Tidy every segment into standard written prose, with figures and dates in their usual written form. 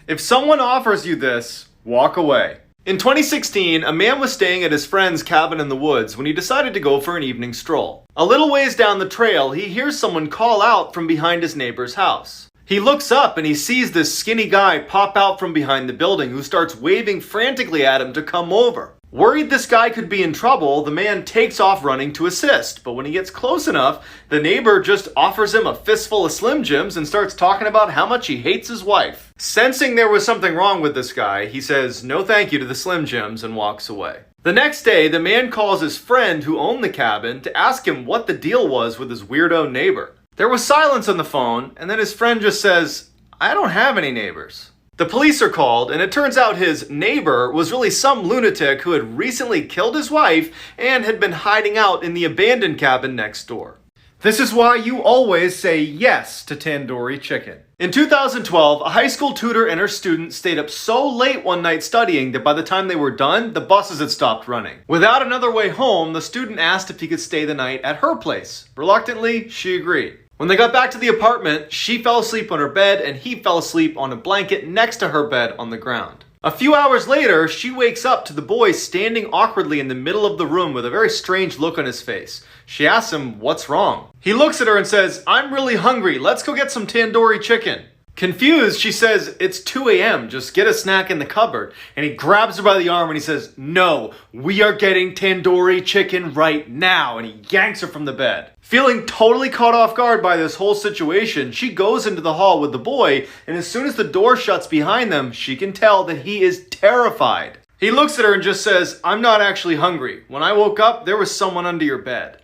If someone offers you this, walk away. In 2016, a man was staying at his friend's cabin in the woods when he decided to go for an evening stroll. A little ways down the trail, he hears someone call out from behind his neighbor's house. He looks up and he sees this skinny guy pop out from behind the building who starts waving frantically at him to come over. Worried this guy could be in trouble, the man takes off running to assist, but when he gets close enough, the neighbor just offers him a fistful of Slim Jims and starts talking about how much he hates his wife. Sensing there was something wrong with this guy, he says no thank you to the Slim Jims and walks away. The next day, the man calls his friend who owned the cabin to ask him what the deal was with his weirdo neighbor. There was silence on the phone, and then his friend just says, "I don't have any neighbors." The police are called, and it turns out his neighbor was really some lunatic who had recently killed his wife and had been hiding out in the abandoned cabin next door. This is why you always say yes to tandoori chicken. In 2012, a high school tutor and her student stayed up so late one night studying that by the time they were done, the buses had stopped running. Without another way home, the student asked if he could stay the night at her place. Reluctantly, she agreed. When they got back to the apartment, she fell asleep on her bed and he fell asleep on a blanket next to her bed on the ground. A few hours later, she wakes up to the boy standing awkwardly in the middle of the room with a very strange look on his face. She asks him, "What's wrong?" He looks at her and says, "I'm really hungry. Let's go get some tandoori chicken." Confused, she says, "It's 2 a.m. Just get a snack in the cupboard." And he grabs her by the arm and he says, "No, we are getting tandoori chicken right now." And he yanks her from the bed. Feeling totally caught off guard by this whole situation, she goes into the hall with the boy, and as soon as the door shuts behind them, she can tell that he is terrified. He looks at her and just says, "I'm not actually hungry. When I woke up, there was someone under your bed."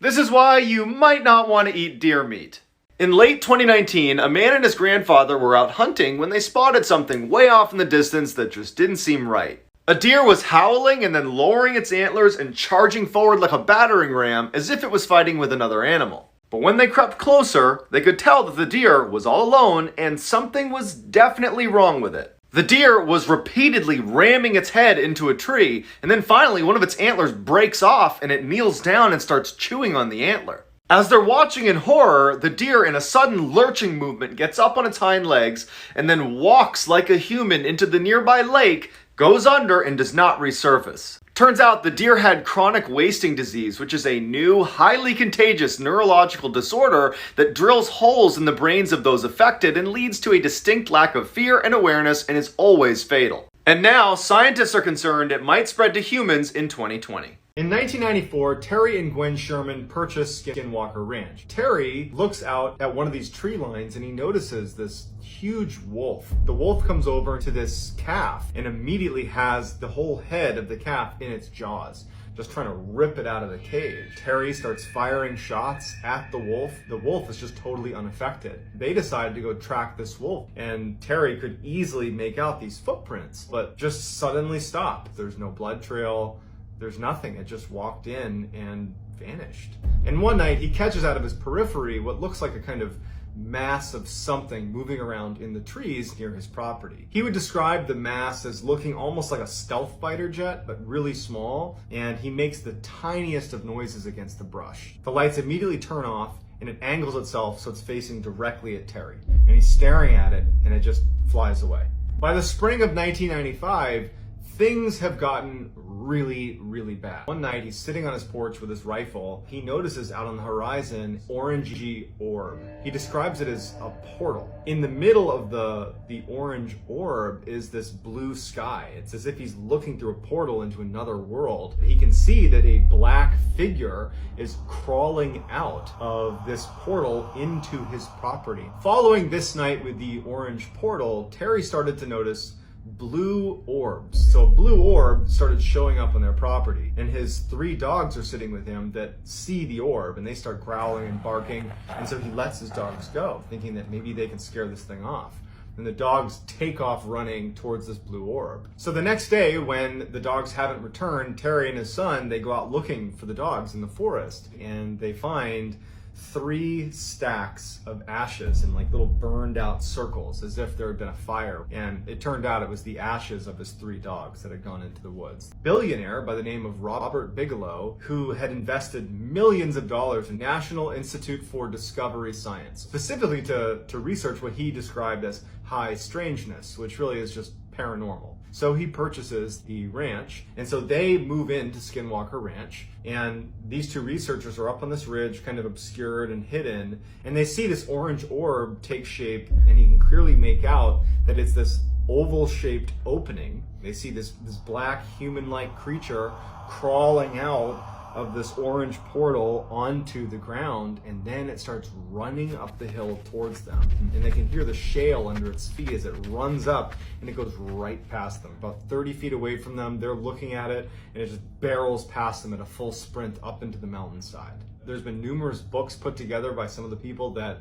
This is why you might not want to eat deer meat. In late 2019, a man and his grandfather were out hunting when they spotted something way off in the distance that just didn't seem right. A deer was howling and then lowering its antlers and charging forward like a battering ram as if it was fighting with another animal. But when they crept closer, they could tell that the deer was all alone and something was definitely wrong with it. The deer was repeatedly ramming its head into a tree, and then finally one of its antlers breaks off and it kneels down and starts chewing on the antler. As they're watching in horror, the deer in a sudden lurching movement gets up on its hind legs and then walks like a human into the nearby lake, goes under, and does not resurface. Turns out the deer had chronic wasting disease, which is a new, highly contagious neurological disorder that drills holes in the brains of those affected and leads to a distinct lack of fear and awareness and is always fatal. And now, scientists are concerned it might spread to humans in 2020. In 1994, Terry and Gwen Sherman purchased Skinwalker Ranch. Terry looks out at one of these tree lines and he notices this huge wolf. The wolf comes over to this calf and immediately has the whole head of the calf in its jaws, just trying to rip it out of the cage. Terry starts firing shots at the wolf. The wolf is just totally unaffected. They decided to go track this wolf, and Terry could easily make out these footprints, but just suddenly stopped. There's no blood trail. There's nothing. It just walked in and vanished. And one night he catches out of his periphery what looks like a kind of mass of something moving around in the trees near his property. He would describe the mass as looking almost like a stealth fighter jet, but really small, and he makes the tiniest of noises against the brush. The lights immediately turn off and it angles itself so it's facing directly at Terry. And he's staring at it and it just flies away. By the spring of 1995, things have gotten really, really bad. One night he's sitting on his porch with his rifle. He notices out on the horizon orangey orb. He describes it as a portal. In the middle of the orange orb is this blue sky. It's as if he's looking through a portal into another world. He can see that a black figure is crawling out of this portal into his property. Following this night with the orange portal, Terry started to notice blue orbs. So a blue orb started showing up on their property, and his 3 dogs are sitting with him that see the orb, and they start growling and barking, and so he lets his dogs go, thinking that maybe they can scare this thing off. And the dogs take off running towards this blue orb. So the next day, when the dogs haven't returned, Terry and his son, they go out looking for the dogs in the forest, and they find 3 stacks of ashes in like little burned out circles as if there had been a fire. And it turned out it was the ashes of his 3 dogs that had gone into the woods. Billionaire by the name of Robert Bigelow, who had invested millions of dollars in National Institute for Discovery Science, specifically to research what he described as high strangeness, which really is just paranormal. So he purchases the ranch, and so they move into Skinwalker Ranch, and these 2 researchers are up on this ridge, kind of obscured and hidden, and they see this orange orb take shape, and you can clearly make out that it's this oval-shaped opening. They see this black human-like creature crawling out of this orange portal onto the ground, and then it starts running up the hill towards them. And they can hear the shale under its feet as it runs up, and it goes right past them. About 30 feet away from them, they're looking at it, and it just barrels past them at a full sprint up into the mountainside. There's been numerous books put together by some of the people that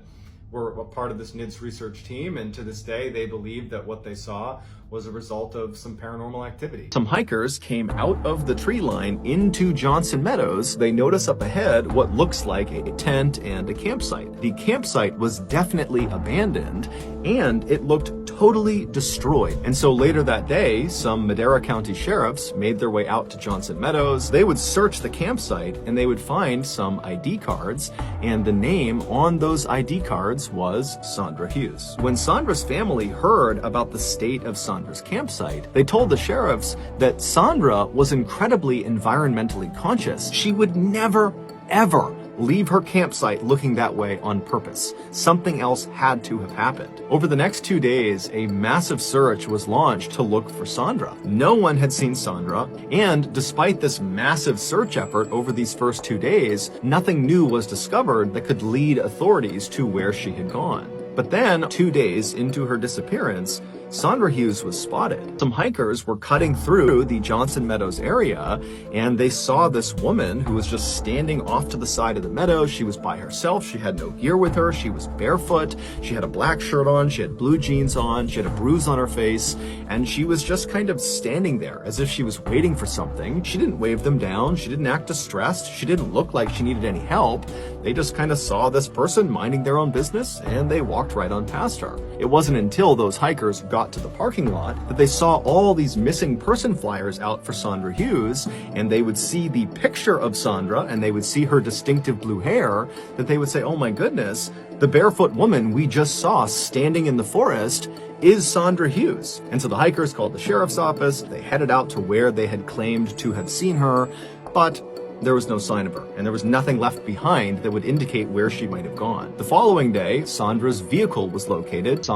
were a part of this NIDS research team, and to this day they believe that what they saw was a result of some paranormal activity. Some hikers came out of the tree line into Johnson Meadows. They notice up ahead what looks like a tent and a campsite. The campsite was definitely abandoned, and it looked totally destroyed. And so later that day, some Madera County sheriffs made their way out to Johnson Meadows. They would search the campsite, and they would find some ID cards, and the name on those ID cards was Sandra Hughes. When Sandra's family heard about the state of Sandra's campsite, they told the sheriffs that Sandra was incredibly environmentally conscious. She would never, ever leave her campsite looking that way on purpose. Something else had to have happened. Over the next 2 days, a massive search was launched to look for Sandra. No one had seen Sandra, and despite this massive search effort over these first 2 days, nothing new was discovered that could lead authorities to where she had gone. But then, 2 days into her disappearance, Sandra Hughes was spotted. Some hikers were cutting through the Johnson Meadows area, and they saw this woman who was just standing off to the side of the meadow. She was by herself. She had no gear with her. She was barefoot. She had a black shirt on. She had blue jeans on. She had a bruise on her face, and she was just kind of standing there as if she was waiting for something. She didn't wave them down. She didn't act distressed. She didn't look like she needed any help. They just kind of saw this person minding their own business, and they walked right on past her. It wasn't until those hikers got to the parking lot that they saw all these missing person flyers out for Sandra Hughes, and they would see the picture of Sandra, and they would see her distinctive blue hair, that they would say, oh my goodness, the barefoot woman we just saw standing in the forest is Sandra Hughes. And so the hikers called the sheriff's office. They headed out to where they had claimed to have seen her, but there was no sign of her, and there was nothing left behind that would indicate where she might have gone. The following day, Sandra's vehicle was located.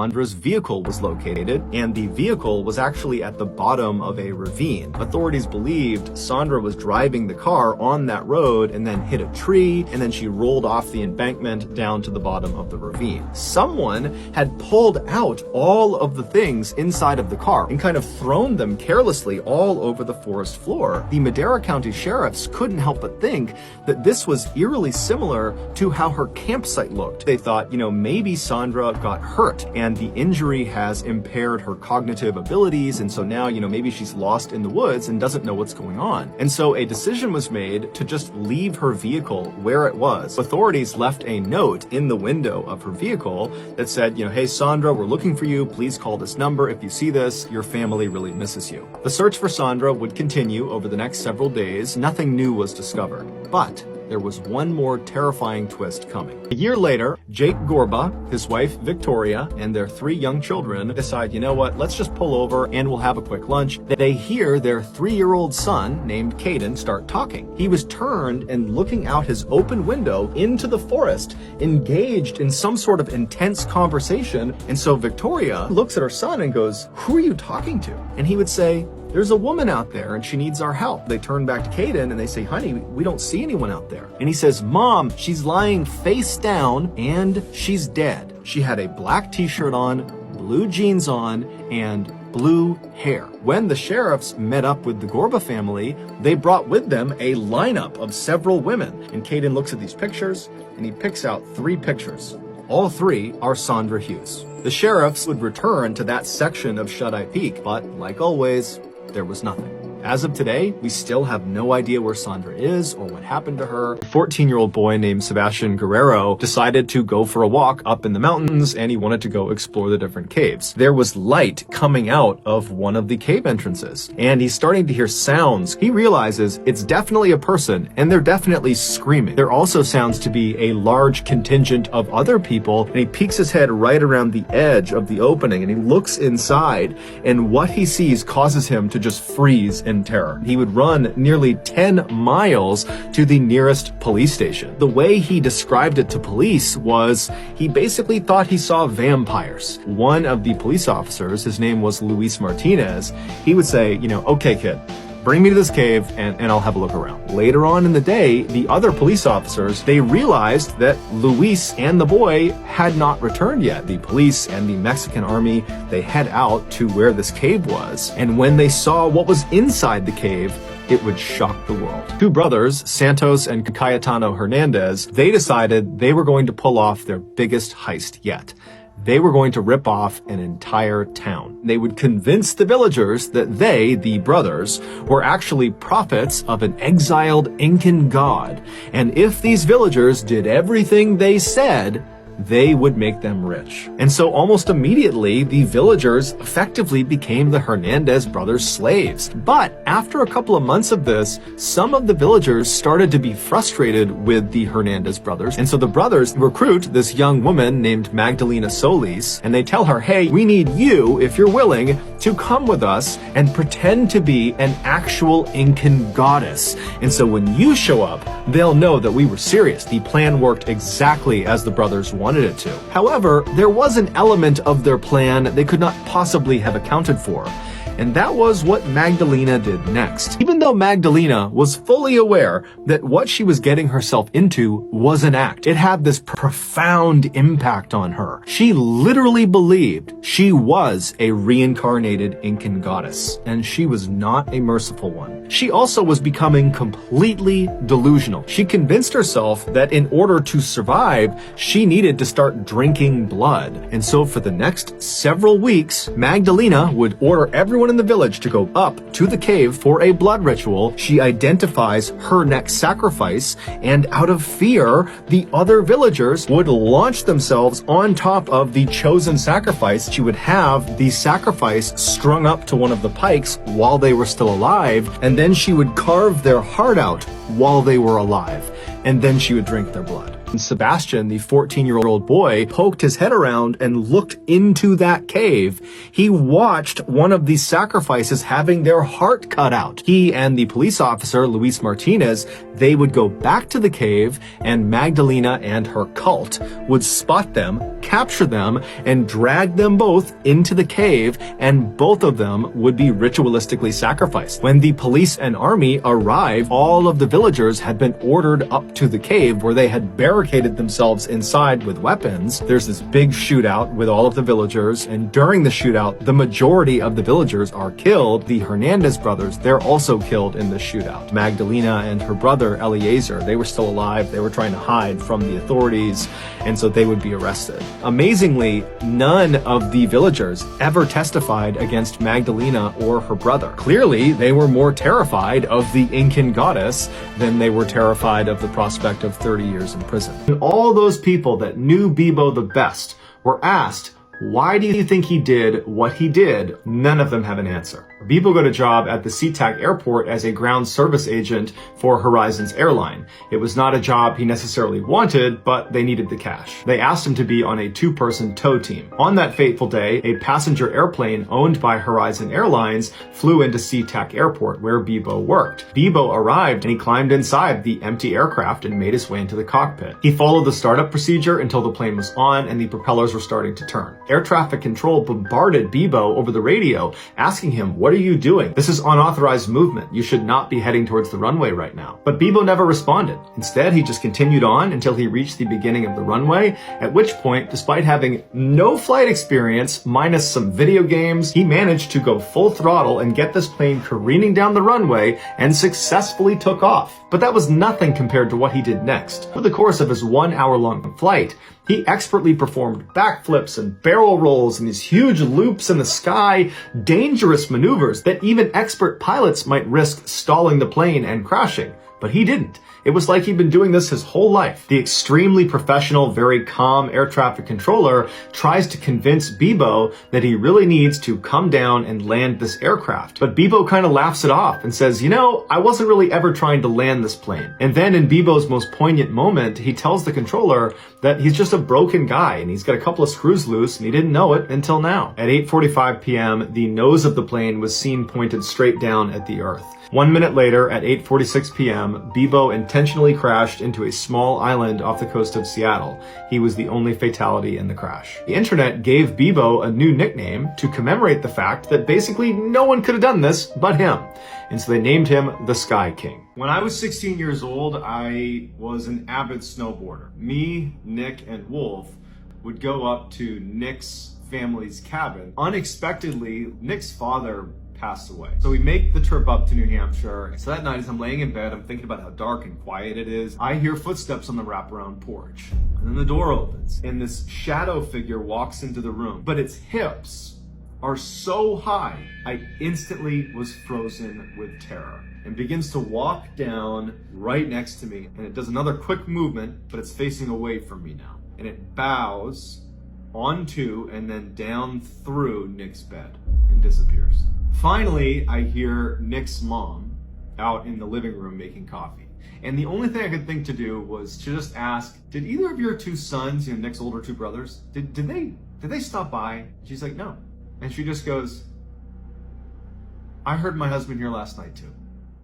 And the vehicle was actually at the bottom of a ravine. Authorities believed Sandra was driving the car on that road and then hit a tree, and then she rolled off the embankment down to the bottom of the ravine. Someone had pulled out all of the things inside of the car and kind of thrown them carelessly all over the forest floor. The Madera County sheriffs couldn't help but think that this was eerily similar to how her campsite looked. They thought, maybe Sandra got hurt and the injury has impaired her cognitive abilities, and so now, maybe she's lost in the woods and doesn't know what's going on. And so a decision was made to just leave her vehicle where it was. Authorities left a note in the window of her vehicle that said, hey Sandra, we're looking for you. Please call this number. If you see this, your family really misses you. The search for Sandra would continue over the next several days. Nothing new was discovered, but there was one more terrifying twist coming. A year later, Jake Gorba, his wife Victoria, and their 3 young children decide, you know what, let's just pull over and we'll have a quick lunch. They hear their 3-year-old son, named Caden, start talking. He was turned and looking out his open window into the forest, engaged in some sort of intense conversation. And so Victoria looks at her son and goes, who are you talking to? And he would say, there's a woman out there and she needs our help. They turn back to Caden and they say, honey, we don't see anyone out there. And he says, Mom, she's lying face down and she's dead. She had a black t-shirt on, blue jeans on, and blue hair. When the sheriffs met up with the Gorba family, they brought with them a lineup of several women. And Caden looks at these pictures and he picks out 3 pictures. All 3 are Sandra Hughes. The sheriffs would return to that section of Shut-Eye Peak, but like always, there was nothing. As of today, we still have no idea where Sandra is or what happened to her. A 14-year-old boy named Sebastian Guerrero decided to go for a walk up in the mountains, and he wanted to go explore the different caves. There was light coming out of one of the cave entrances, and he's starting to hear sounds. He realizes it's definitely a person, and they're definitely screaming. There also sounds to be a large contingent of other people, and he peeks his head right around the edge of the opening, and he looks inside, and what he sees causes him to just freeze in terror. He would run nearly 10 miles to the nearest police station. The way he described it to police was he basically thought he saw vampires. One of the police officers, his name was Luis Martinez, he would say, okay, kid, bring me to this cave and I'll have a look around. Later on in the day, the other police officers, they realized that Luis and the boy had not returned yet. The police and the Mexican army, they head out to where this cave was. And when they saw what was inside the cave, it would shock the world. Two brothers, Santos and Cayetano Hernandez, they decided they were going to pull off their biggest heist yet. They were going to rip off an entire town. They would convince the villagers that they, the brothers, were actually prophets of an exiled Incan god. And if these villagers did everything they said, they would make them rich. And so almost immediately, the villagers effectively became the Hernandez brothers' slaves. But after a couple of months of this, some of the villagers started to be frustrated with the Hernandez brothers. And so the brothers recruit this young woman named Magdalena Solis, and they tell her, hey, we need you, if you're willing, to come with us and pretend to be an actual Incan goddess. And so when you show up, they'll know that we were serious. The plan worked exactly as the brothers wanted it to. However, there was an element of their plan they could not possibly have accounted for. And that was what Magdalena did next. Even though Magdalena was fully aware that what she was getting herself into was an act, it had this profound impact on her. She literally believed she was a reincarnated Incan goddess, and she was not a merciful one. She also was becoming completely delusional. She convinced herself that in order to survive, she needed to start drinking blood. And so for the next several weeks, Magdalena would order everyone in the village to go up to the cave for a blood ritual. She identifies her next sacrifice, and out of fear, the other villagers would launch themselves on top of the chosen sacrifice. She would have the sacrifice strung up to one of the pikes while they were still alive, and then she would carve their heart out while they were alive, and then she would drink their blood. And Sebastian, the 14-year-old boy, poked his head around and looked into that cave. He watched one of these sacrifices having their heart cut out. He and the police officer, Luis Martinez, they would go back to the cave, and Magdalena and her cult would spot them, capture them, and drag them both into the cave, and both of them would be ritualistically sacrificed. When the police and army arrived, all of the villagers had been ordered up to the cave where they had barricaded themselves inside with weapons. There's this big shootout with all of the villagers, and during the shootout, the majority of the villagers are killed. The Hernandez brothers, they're also killed in the shootout. Magdalena and her brother Eliezer, they were still alive. They were trying to hide from the authorities, and so they would be arrested. Amazingly, none of the villagers ever testified against Magdalena or her brother. Clearly, they were more terrified of the Incan goddess than they were terrified of the prospect of 30 years in prison. And all those people that knew Bebo the best were asked, why do you think he did what he did? None of them have an answer. Bebo got a job at the SeaTac airport as a ground service agent for Horizon's airline. It was not a job he necessarily wanted, but they needed the cash. They asked him to be on a 2-person tow team. On that fateful day, a passenger airplane owned by Horizon Airlines flew into SeaTac airport where Bebo worked. Bebo arrived and he climbed inside the empty aircraft and made his way into the cockpit. He followed the startup procedure until the plane was on and the propellers were starting to turn. Air traffic control bombarded Bebo over the radio, asking him, "What are you doing? This is unauthorized movement. You should not be heading towards the runway right now." But Bebo never responded. Instead, he just continued on until he reached the beginning of the runway, at which point, despite having no flight experience, minus some video games, he managed to go full throttle and get this plane careening down the runway and successfully took off. But that was nothing compared to what he did next. Over the course of his 1-hour-long flight, He expertly performed backflips and barrel rolls and these huge loops in the sky, dangerous maneuvers that even expert pilots might risk stalling the plane and crashing. But he didn't. It was like he'd been doing this his whole life. The extremely professional, very calm air traffic controller tries to convince Bibo that he really needs to come down and land this aircraft. But Bibo kind of laughs it off and says, you know, I wasn't really ever trying to land this plane. And then in Bibo's most poignant moment, he tells the controller that he's just a broken guy and he's got a couple of screws loose and he didn't know it until now. At 8:45 p.m., the nose of the plane was seen pointed straight down at the earth. 1 minute later, at 8:46 p.m., Bibo intentionally crashed into a small island off the coast of Seattle. He was the only fatality in the crash. The internet gave Bibo a new nickname to commemorate the fact that basically no one could have done this but him. And so they named him the Sky King. When I was 16 years old, I was an avid snowboarder. Me, Nick, and Wolf would go up to Nick's family's cabin. Unexpectedly, Nick's father passed away. So we make the trip up to New Hampshire. So that night as I'm laying in bed, I'm thinking about how dark and quiet it is. I hear footsteps on the wraparound porch. And then the door opens and this shadow figure walks into the room. But its hips are so high, I instantly was frozen with terror. And begins to walk down right next to me. And it does another quick movement, but it's facing away from me now. And it bows onto and then down through Nick's bed and disappears. Finally, I hear Nick's mom out in the living room making coffee. And the only thing I could think to do was to just ask, did either of your two sons, Nick's older two brothers, did they stop by? She's like, no. And she just goes, I heard my husband here last night too.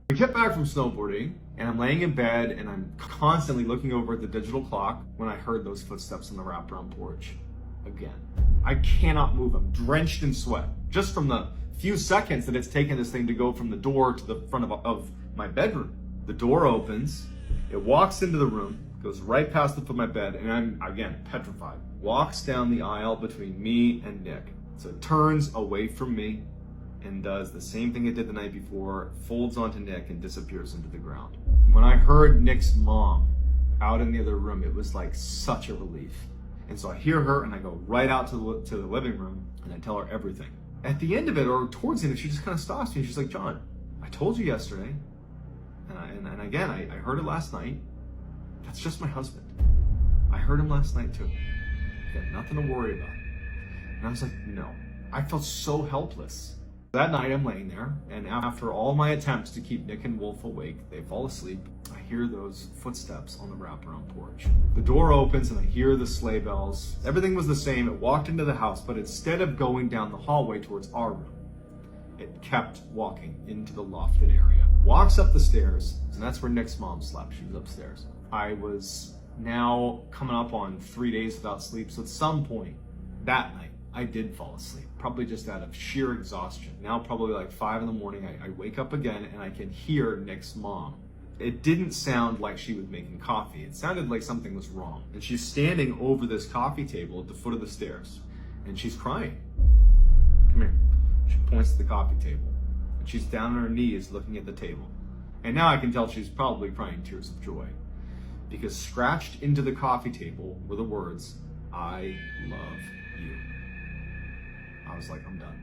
We get back from snowboarding and I'm laying in bed and I'm constantly looking over at the digital clock when I heard those footsteps on the wraparound porch again. I cannot move. I'm drenched in sweat just from the few seconds that it's taken this thing to go from the door to the front of my bedroom. The door opens, it walks into the room, goes right past the foot of my bed, and I'm, again, petrified. Walks down the aisle between me and Nick. So it turns away from me and does the same thing it did the night before, folds onto Nick and disappears into the ground. When I heard Nick's mom out in the other room, it was like such a relief. And so I hear her and I go right out to the living room and I tell her everything. At the end of it, or towards the end, she just kind of stops me. She's like, John, I told you yesterday, and again, I heard it last night. That's just my husband. I heard him last night too. You got nothing to worry about. And I was like, no. I felt so helpless. That night I'm laying there, and after all my attempts to keep Nick and Wolf awake, they fall asleep. I hear those footsteps on the wraparound porch. The door opens and I hear the sleigh bells. Everything was the same. It walked into the house, but instead of going down the hallway towards our room, it kept walking into the lofted area. Walks up the stairs, and that's where Nick's mom slept. She was upstairs. I was now coming up on 3 days without sleep, so at some point that night, I did fall asleep, probably just out of sheer exhaustion. Now probably like 5 in the morning, I wake up again and I can hear Nick's mom. It didn't sound like she was making coffee. It sounded like something was wrong. And she's standing over this coffee table at the foot of the stairs and she's crying. Come here. She points to the coffee table and she's down on her knees looking at the table. And now I can tell she's probably crying tears of joy because scratched into the coffee table were the words, I love you. I was like, I'm done.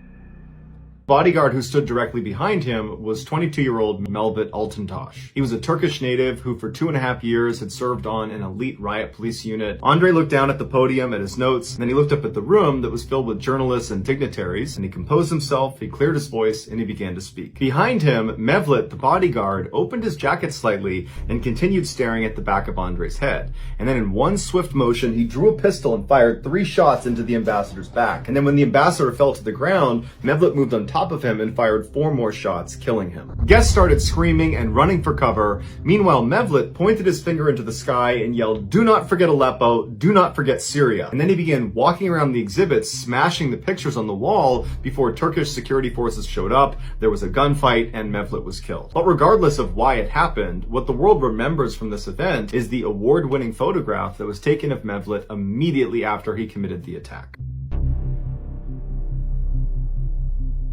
Bodyguard who stood directly behind him was 22-year-old Melvit Altuntaş. He was a Turkish native who for 2.5 years had served on an elite riot police unit. Andre looked down at the podium at his notes, and then he looked up at the room that was filled with journalists and dignitaries, and he composed himself, he cleared his voice, and he began to speak. Behind him, Mevlut, the bodyguard, opened his jacket slightly and continued staring at the back of Andre's head. And then in one swift motion, he drew a pistol and fired 3 shots into the ambassador's back. And then when the ambassador fell to the ground, Mevlut moved on top of him and fired 4 more shots, killing him. Guests started screaming and running for cover. Meanwhile, Mevlut pointed his finger into the sky and yelled, "Do not forget Aleppo, do not forget Syria." And then he began walking around the exhibits, smashing the pictures on the wall before Turkish security forces showed up. There was a gunfight and Mevlut was killed. But regardless of why it happened, what the world remembers from this event is the award-winning photograph that was taken of Mevlut immediately after he committed the attack.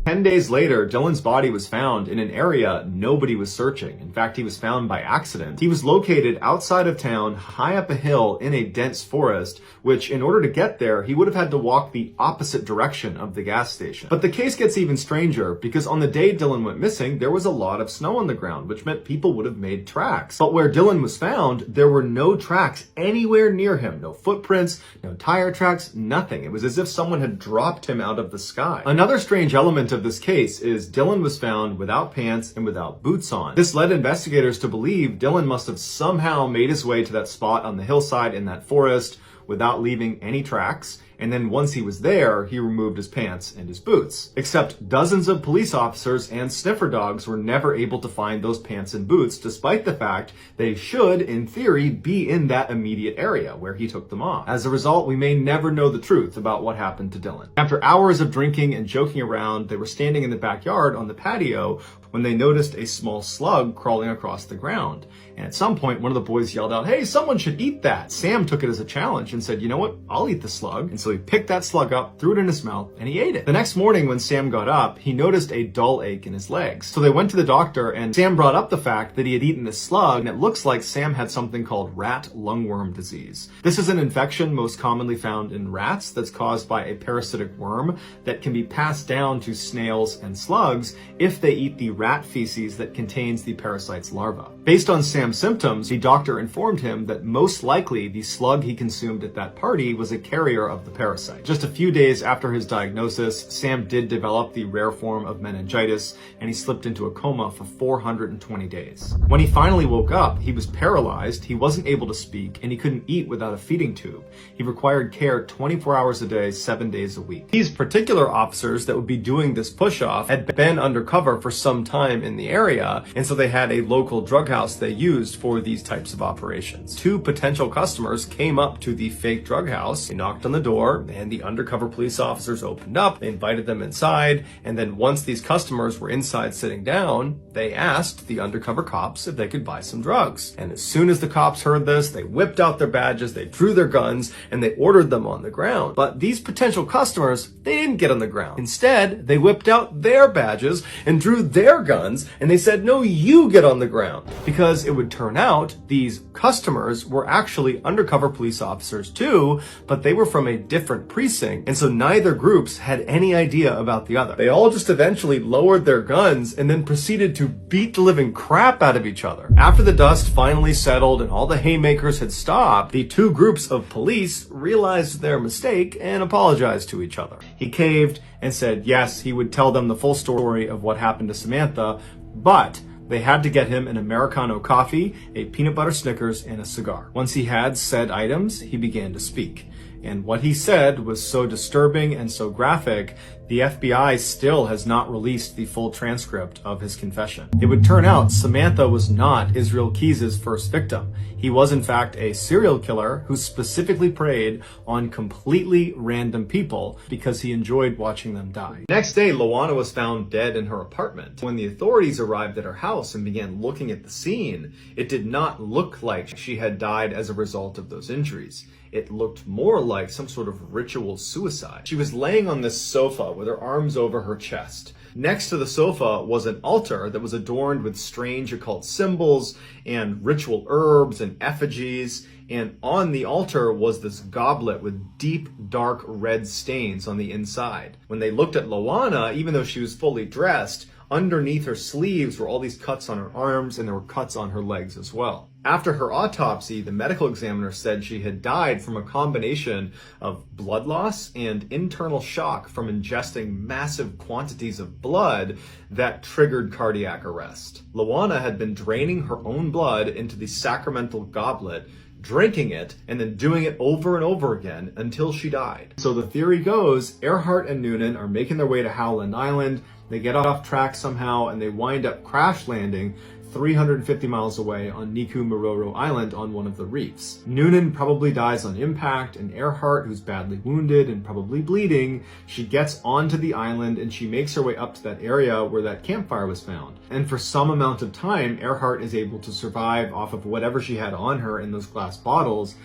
10 days later, Dylan's body was found in an area nobody was searching. In fact, he was found by accident. He was located outside of town, high up a hill in a dense forest, which in order to get there, he would have had to walk the opposite direction of the gas station. But the case gets even stranger because on the day Dylan went missing, there was a lot of snow on the ground, which meant people would have made tracks. But where Dylan was found, there were no tracks anywhere near him. No footprints, no tire tracks, nothing. It was as if someone had dropped him out of the sky. Another strange element of this case is Dylan was found without pants and without boots on. This led investigators to believe Dylan must have somehow made his way to that spot on the hillside in that forest without leaving any tracks, and then once he was there, he removed his pants and his boots. Except dozens of police officers and sniffer dogs were never able to find those pants and boots, despite the fact they should, in theory, be in that immediate area where he took them off. As a result, we may never know the truth about what happened to Dylan. After hours of drinking and joking around, they were standing in the backyard on the patio when they noticed a small slug crawling across the ground. And at some point, one of the boys yelled out, "Hey, someone should eat that." Sam took it as a challenge and said, "You know what? I'll eat the slug." And so he picked that slug up, threw it in his mouth, and he ate it. The next morning when Sam got up, he noticed a dull ache in his legs. So they went to the doctor, and Sam brought up the fact that he had eaten this slug, and it looks like Sam had something called rat lungworm disease. This is an infection most commonly found in rats that's caused by a parasitic worm that can be passed down to snails and slugs if they eat the rat feces that contains the parasite's larva. Based on Sam's symptoms, the doctor informed him that most likely the slug he consumed at that party was a carrier of the parasite. Just a few days after his diagnosis, Sam did develop the rare form of meningitis, and he slipped into a coma for 420 days. When he finally woke up, he was paralyzed, he wasn't able to speak, and he couldn't eat without a feeding tube. He required care 24 hours a day, 7 days a week. These particular officers that would be doing this push-off had been undercover for some time in the area, and so they had a local drug house they used for these types of operations. 2 potential customers came up to the fake drug house. They knocked on the door, and the undercover police officers opened up. They invited them inside, and then once these customers were inside sitting down, they asked the undercover cops if they could buy some drugs. And as soon as the cops heard this, they whipped out their badges, they drew their guns, and they ordered them on the ground. But these potential customers, they didn't get on the ground. Instead, they whipped out their badges and drew their guns, and they said, "No, you get on the ground." Because it would turn out these customers were actually undercover police officers too, but they were from a different precinct, and so neither groups had any idea about the other. They all just eventually lowered their guns and then proceeded to beat the living crap out of each other. After the dust finally settled and all the haymakers had stopped, the 2 groups of police realized their mistake and apologized to each other. He caved and said yes, he would tell them the full story of what happened to Samantha, but they had to get him an Americano coffee, a peanut butter Snickers, and a cigar. Once he had said items, he began to speak. And what he said was so disturbing and so graphic, the FBI still has not released the full transcript of his confession. It would turn out Samantha was not Israel Keys' first victim. He was in fact a serial killer who specifically preyed on completely random people because he enjoyed watching them die. Next day, Luana was found dead in her apartment. When the authorities arrived at her house and began looking at the scene, it did not look like she had died as a result of those injuries. It looked more like some sort of ritual suicide. She was laying on this sofa with her arms over her chest. Next to the sofa was an altar that was adorned with strange occult symbols and ritual herbs and effigies. And on the altar was this goblet with deep, dark red stains on the inside. When they looked at Luana, even though she was fully dressed, underneath her sleeves were all these cuts on her arms, and there were cuts on her legs as well. After her autopsy, the medical examiner said she had died from a combination of blood loss and internal shock from ingesting massive quantities of blood that triggered cardiac arrest. Luana had been draining her own blood into the sacramental goblet, drinking it, and then doing it over and over again until she died. So the theory goes, Earhart and Noonan are making their way to Howland Island. They get off track somehow, and they wind up crash landing 350 miles away on Niku Mororo Island on one of the reefs. Noonan probably dies on impact, and Earhart, who's badly wounded and probably bleeding, she gets onto the island and she makes her way up to that area where that campfire was found. And for some amount of time, Earhart is able to survive off of whatever she had on her in those glass bottles,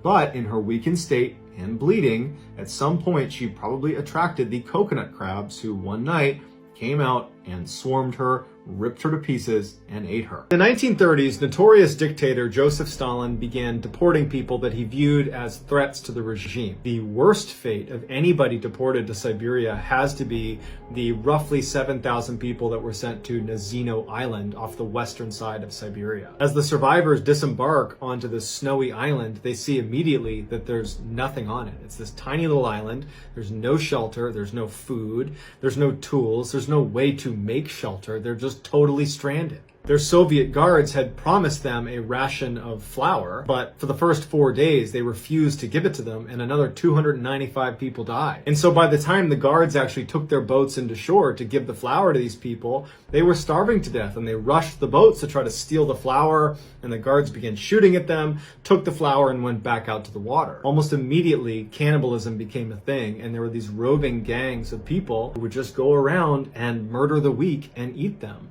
but in her weakened state and bleeding, at some point she probably attracted the coconut crabs who one night came out and swarmed her, ripped her to pieces, and ate her. In the 1930s, notorious dictator Joseph Stalin began deporting people that he viewed as threats to the regime. The worst fate of anybody deported to Siberia has to be the roughly 7,000 people that were sent to Nazino Island off the western side of Siberia. As the survivors disembark onto this snowy island, they see immediately that there's nothing on it. It's this tiny little island. There's no shelter. There's no food. There's no tools. There's no way to make shelter. They're just totally stranded. Their Soviet guards had promised them a ration of flour, but for the first 4 days, they refused to give it to them, and another 295 people died. And so by the time the guards actually took their boats into shore to give the flour to these people, they were starving to death, and they rushed the boats to try to steal the flour, and the guards began shooting at them, took the flour, and went back out to the water. Almost immediately, cannibalism became a thing, and there were these roving gangs of people who would just go around and murder the weak and eat them.